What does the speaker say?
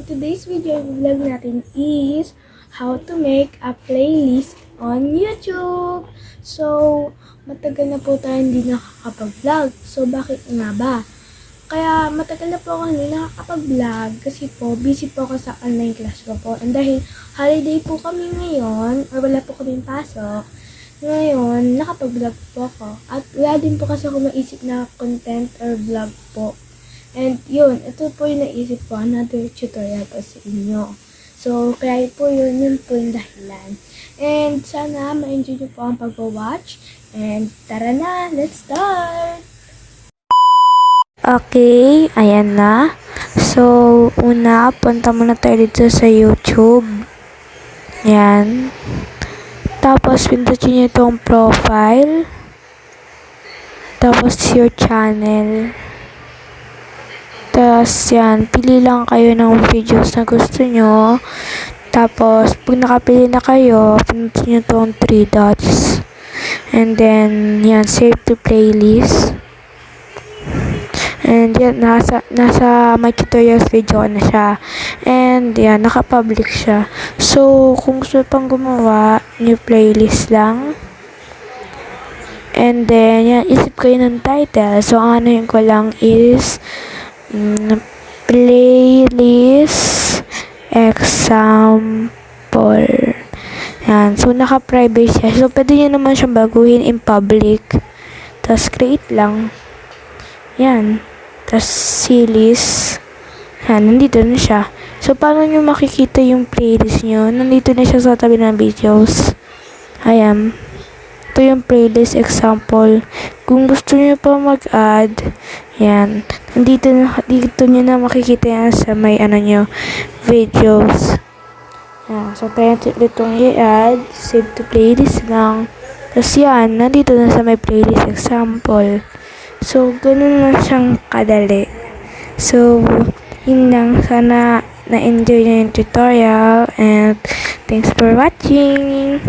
today's video vlog natin is how to make a playlist on YouTube. So, matagal na po tayo hindi nakakapag-vlog. So, bakit nga ba? Kaya matagal na po ako hindi nakakapag-vlog kasi po busy po ako sa online class ko po. And dahil holiday po kami ngayon, or wala po kaming pasok, ngayon nakapag-vlog po ako. At wala din po kasi ako maisip na content or vlog po. And yun, ito po yung naisip ko, another tutorial po sa inyo. So, kaya po yun po yung dahilan. And sana ma-enjoy nyo po ang pag-watch. And tara na, let's start! Okay, ayan na. So, una, punta muna tayo dito sa YouTube. Yan. Tapos, pindutin nyo itong profile. Tapos, your channel. Tapos, yan, pili lang kayo ng videos na gusto nyo. Tapos, pag nakapili na kayo, pindutin nyo itong 3 dots. And then, yan, save to playlist. And yan, nasa my tutorials video na siya. And yan, naka-public siya. So, kung gusto pang gumawa, new playlist lang. And then, yan, isip kayo ng title. So, ang ano yun ko lang is playlist example. Yan. So, naka-private siya. So, pwede nyo naman siyang baguhin in public. Tapos, create lang. Yan. Tapos, list. Yan. Nandito na siya. So, paano nyo makikita yung playlist nyo? Nandito na siya sa tabi ng videos. Ayan. Ito yung playlist example. Kung gusto nyo pa mag-add, yan. Dito nyo na makikita yan sa may nyo, videos. Yan. So, tayo itong i-add. Save to playlist lang. Tapos yan, nandito na sa may playlist example. So, ganun lang siyang kadali. So, yun lang. Sana na-enjoy nyo yung tutorial. And thanks for watching!